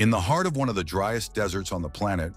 In the heart of one of the driest deserts on the planet,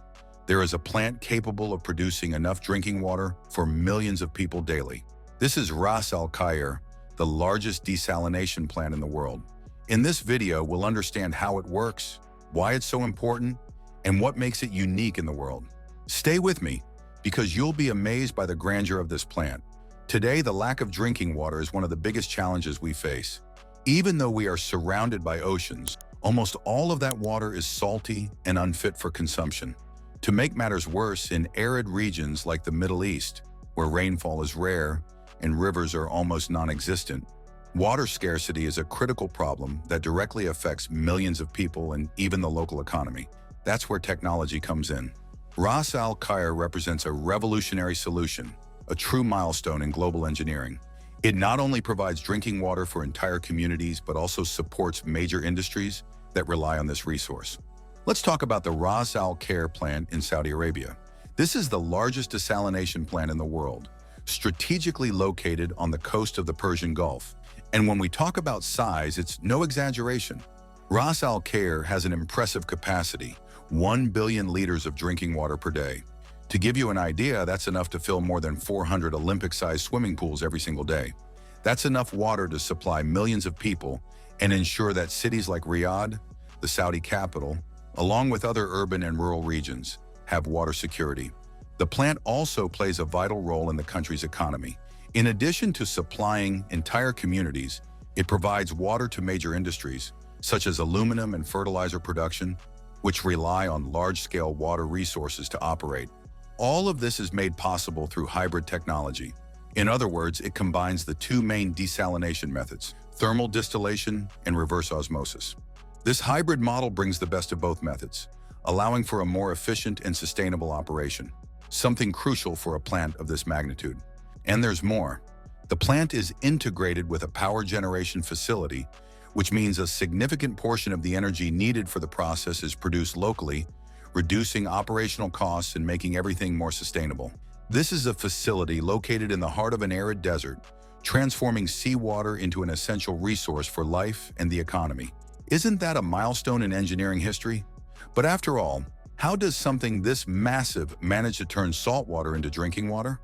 there is a plant capable of producing enough drinking water for millions of people daily. This is Ras Al Khair, the largest desalination plant in the world. In this video, we'll understand how it works, why it's so important, and what makes it unique in the world. Stay with me, because you'll be amazed by the grandeur of this plant. Today, the lack of drinking water is one of the biggest challenges we face. Even though we are surrounded by oceans, almost all of that water is salty and unfit for consumption. To make matters worse, in arid regions like the Middle East, where rainfall is rare and rivers are almost non-existent, water scarcity is a critical problem that directly affects millions of people and even the local economy. That's where technology comes in. Ras Al Khair represents a revolutionary solution, a true milestone in global engineering. It not only provides drinking water for entire communities, but also supports major industries that rely on this resource. Let's talk about the Ras Al Khair plant in Saudi Arabia. This is the largest desalination plant in the world, strategically located on the coast of the Persian Gulf. And when we talk about size, it's no exaggeration. Ras Al Khair has an impressive capacity, 1 billion liters of drinking water per day. To give you an idea, that's enough to fill more than 400 Olympic-sized swimming pools every single day. That's enough water to supply millions of people and ensure that cities like Riyadh, the Saudi capital, along with other urban and rural regions, have water security. The plant also plays a vital role in the country's economy. In addition to supplying entire communities, it provides water to major industries, such as aluminum and fertilizer production, which rely on large-scale water resources to operate. All of this is made possible through hybrid technology. In other words, it combines the two main desalination methods, thermal distillation and reverse osmosis. This hybrid model brings the best of both methods, allowing for a more efficient and sustainable operation, something crucial for a plant of this magnitude. And there's more. The plant is integrated with a power generation facility, which means a significant portion of the energy needed for the process is produced locally, reducing operational costs and making everything more sustainable. This is a facility located in the heart of an arid desert, transforming seawater into an essential resource for life and the economy. Isn't that a milestone in engineering history? But after all, how does something this massive manage to turn salt water into drinking water?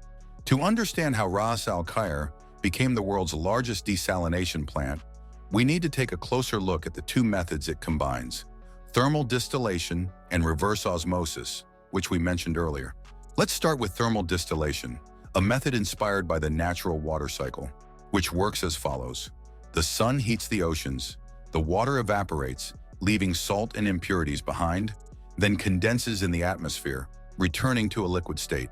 To understand how Ras Al Khair became the world's largest desalination plant, we need to take a closer look at the two methods it combines: thermal distillation and reverse osmosis, which we mentioned earlier. Let's start with thermal distillation, a method inspired by the natural water cycle, which works as follows. The sun heats the oceans, the water evaporates, leaving salt and impurities behind, then condenses in the atmosphere, returning to a liquid state.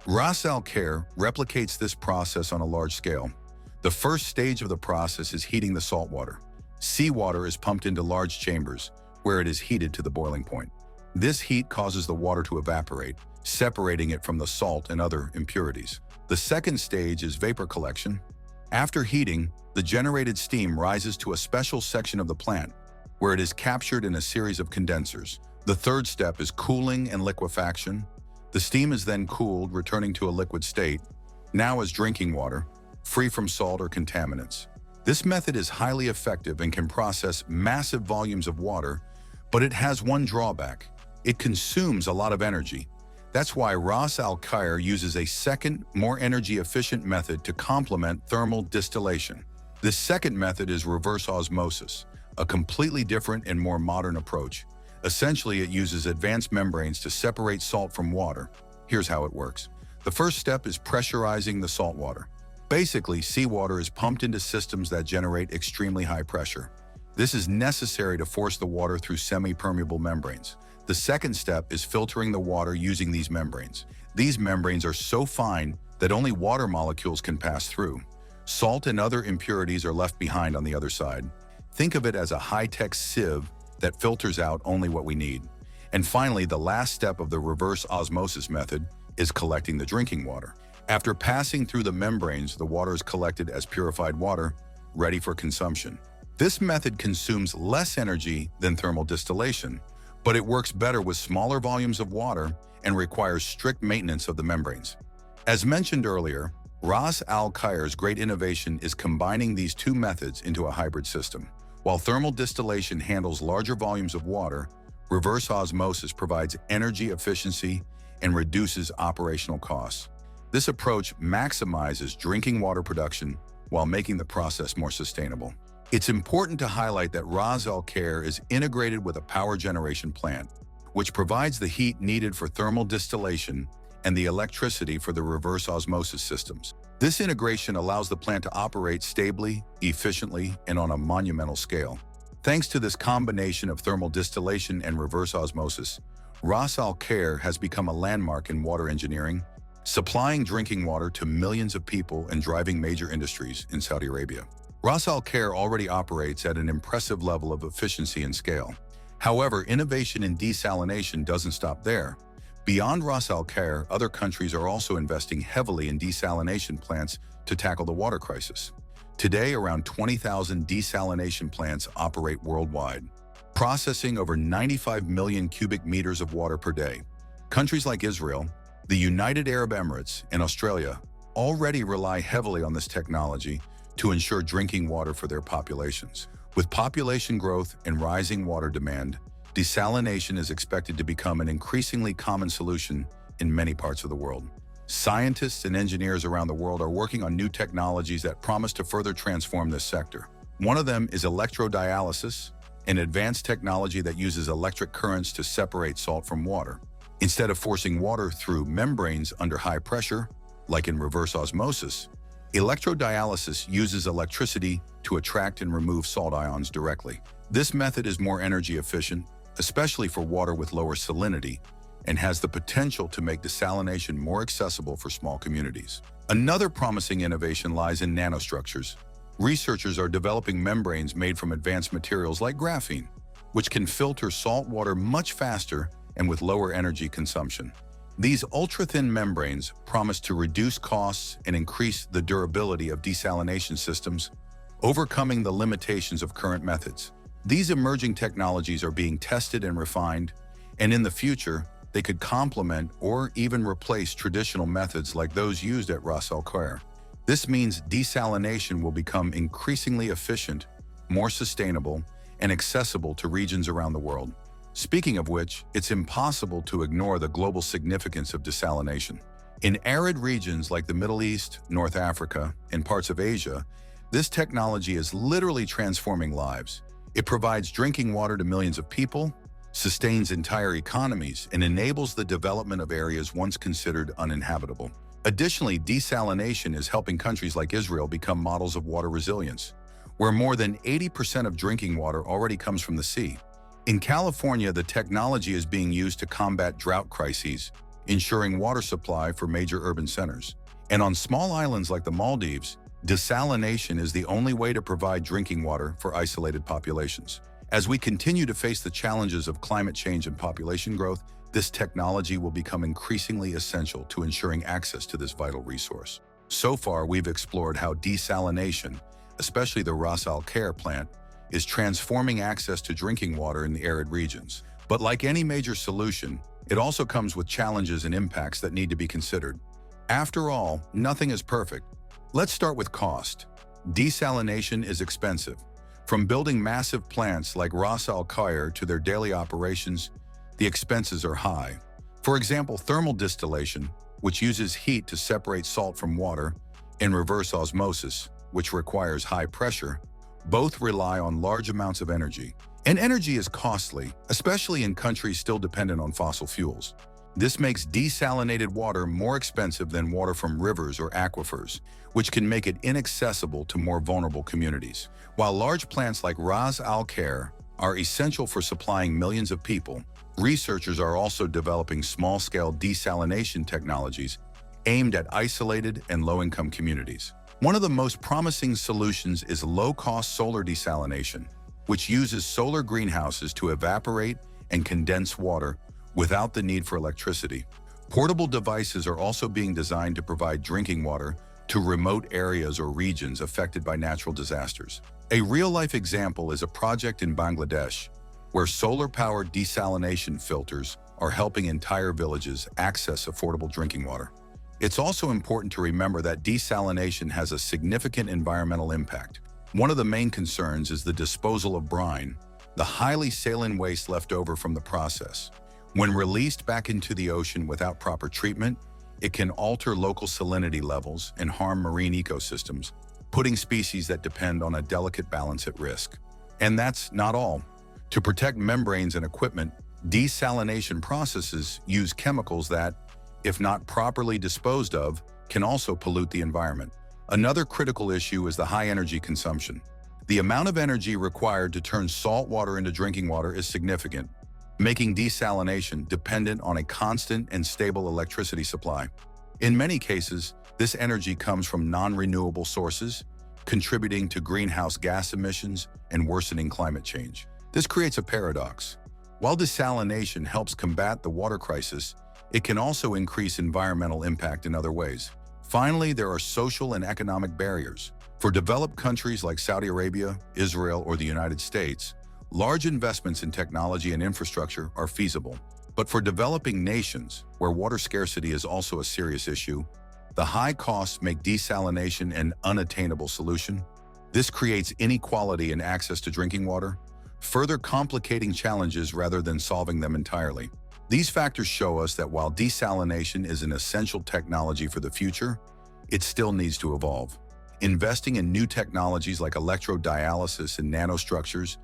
Ras Al Khair replicates this process on a large scale. The first stage of the process is heating the salt water. Seawater is pumped into large chambers, where it is heated to the boiling point. This heat causes the water to evaporate, separating it from the salt and other impurities. The second stage is vapor collection. After heating, the generated steam rises to a special section of the plant, where it is captured in a series of condensers. The third step is cooling and liquefaction. The steam is then cooled, returning to a liquid state, now as drinking water, free from salt or contaminants. This method is highly effective and can process massive volumes of water, but it has one drawback. It consumes a lot of energy. That's why Ras Al Khair uses a second, more energy-efficient method to complement thermal distillation. This second method is reverse osmosis, a completely different and more modern approach. Essentially, it uses advanced membranes to separate salt from water. Here's how it works. The first step is pressurizing the salt water. Basically, seawater is pumped into systems that generate extremely high pressure. This is necessary to force the water through semi-permeable membranes. The second step is filtering the water using these membranes. These membranes are so fine that only water molecules can pass through. Salt and other impurities are left behind on the other side. Think of it as a high-tech sieve that filters out only what we need. And finally, the last step of the reverse osmosis method is collecting the drinking water. After passing through the membranes, the water is collected as purified water, ready for consumption. This method consumes less energy than thermal distillation, but it works better with smaller volumes of water and requires strict maintenance of the membranes. As mentioned earlier, Ras Al Khair's great innovation is combining these two methods into a hybrid system. While thermal distillation handles larger volumes of water, Reverse osmosis provides energy efficiency and reduces operational costs. This approach maximizes drinking water production while making the process more sustainable. It's important to highlight that Ras Al Khair is integrated with a power generation plant, which provides the heat needed for thermal distillation and the electricity for the reverse osmosis systems. This integration allows the plant to operate stably, efficiently, and on a monumental scale. Thanks to this combination of thermal distillation and reverse osmosis, Ras Al Khair has become a landmark in water engineering, supplying drinking water to millions of people and driving major industries in Saudi Arabia. Ras Al Khair already operates at an impressive level of efficiency and scale. However, innovation in desalination doesn't stop there. Beyond Ras Al Khair, other countries are also investing heavily in desalination plants to tackle the water crisis. Today, around 20,000 desalination plants operate worldwide, processing over 95 million cubic meters of water per day. Countries like Israel, the United Arab Emirates, and Australia already rely heavily on this technology to ensure drinking water for their populations. With population growth and rising water demand, desalination is expected to become an increasingly common solution in many parts of the world. Scientists and engineers around the world are working on new technologies that promise to further transform this sector. One of them is electrodialysis, an advanced technology that uses electric currents to separate salt from water. Instead of forcing water through membranes under high pressure, like in reverse osmosis, electrodialysis uses electricity to attract and remove salt ions directly. This method is more energy efficient, especially for water with lower salinity, and has the potential to make desalination more accessible for small communities. Another promising innovation lies in nanostructures. Researchers are developing membranes made from advanced materials like graphene, which can filter salt water much faster and with lower energy consumption. These ultra-thin membranes promise to reduce costs and increase the durability of desalination systems, overcoming the limitations of current methods. These emerging technologies are being tested and refined, and in the future, they could complement or even replace traditional methods like those used at Ras Al Khair. This means desalination will become increasingly efficient, more sustainable, and accessible to regions around the world. Speaking of which, it's impossible to ignore the global significance of desalination. In arid regions like the Middle East, North Africa, and parts of Asia, this technology is literally transforming lives. It provides drinking water to millions of people, sustains entire economies, and enables the development of areas once considered uninhabitable. Additionally, desalination is helping countries like Israel become models of water resilience, where more than 80% of drinking water already comes from the sea. In California, the technology is being used to combat drought crises, ensuring water supply for major urban centers. And on small islands like the Maldives, desalination is the only way to provide drinking water for isolated populations. As we continue to face the challenges of climate change and population growth, this technology will become increasingly essential to ensuring access to this vital resource. So far, we've explored how desalination, especially the Ras Al Khair plant, is transforming access to drinking water in the arid regions. But like any major solution, it also comes with challenges and impacts that need to be considered. After all, nothing is perfect. Let's start with cost. Desalination is expensive. From building massive plants like Ras Al Khair to their daily operations, the expenses are high. For example, thermal distillation, which uses heat to separate salt from water, and reverse osmosis, which requires high pressure, both rely on large amounts of energy. And energy is costly, especially in countries still dependent on fossil fuels. This makes desalinated water more expensive than water from rivers or aquifers, which can make it inaccessible to more vulnerable communities. While large plants like Ras Al Khair are essential for supplying millions of people, researchers are also developing small-scale desalination technologies aimed at isolated and low-income communities. One of the most promising solutions is low-cost solar desalination, which uses solar greenhouses to evaporate and condense water without the need for electricity. Portable devices are also being designed to provide drinking water to remote areas or regions affected by natural disasters. A real-life example is a project in Bangladesh, where solar-powered desalination filters are helping entire villages access affordable drinking water. It's also important to remember that desalination has a significant environmental impact. One of the main concerns is the disposal of brine, the highly saline waste left over from the process. When released back into the ocean without proper treatment, it can alter local salinity levels and harm marine ecosystems, putting species that depend on a delicate balance at risk. And that's not all. To protect membranes and equipment, desalination processes use chemicals that, if not properly disposed of, can also pollute the environment. Another critical issue is the high energy consumption. The amount of energy required to turn salt water into drinking water is significant, making desalination dependent on a constant and stable electricity supply. In many cases, this energy comes from non-renewable sources, contributing to greenhouse gas emissions and worsening climate change. This creates a paradox. While desalination helps combat the water crisis, it can also increase environmental impact in other ways. Finally, there are social and economic barriers. For developed countries like Saudi Arabia, Israel, or the United States, large investments in technology and infrastructure are feasible. But for developing nations, where water scarcity is also a serious issue, the high costs make desalination an unattainable solution. This creates inequality in access to drinking water, further complicating challenges rather than solving them entirely. These factors show us that while desalination is an essential technology for the future, it still needs to evolve. Investing in new technologies like electrodialysis and nanostructures,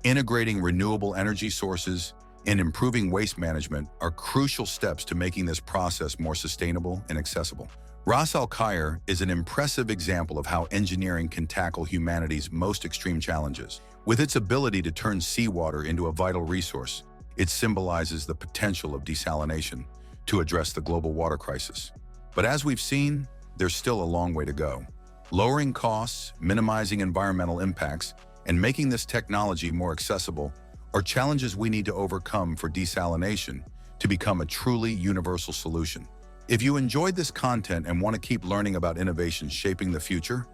integrating renewable energy sources, and improving waste management are crucial steps to making this process more sustainable and accessible. Ras Al Khair is an impressive example of how engineering can tackle humanity's most extreme challenges. With its ability to turn seawater into a vital resource, it symbolizes the potential of desalination to address the global water crisis. But as we've seen, there's still a long way to go. Lowering costs, minimizing environmental impacts, and making this technology more accessible are challenges we need to overcome for desalination to become a truly universal solution. If you enjoyed this content and want to keep learning about innovations shaping the future,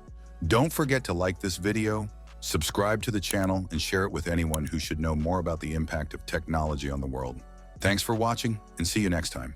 don't forget to like this video, subscribe to the channel, and share it with anyone who should know more about the impact of technology on the world. Thanks for watching, and see you next time.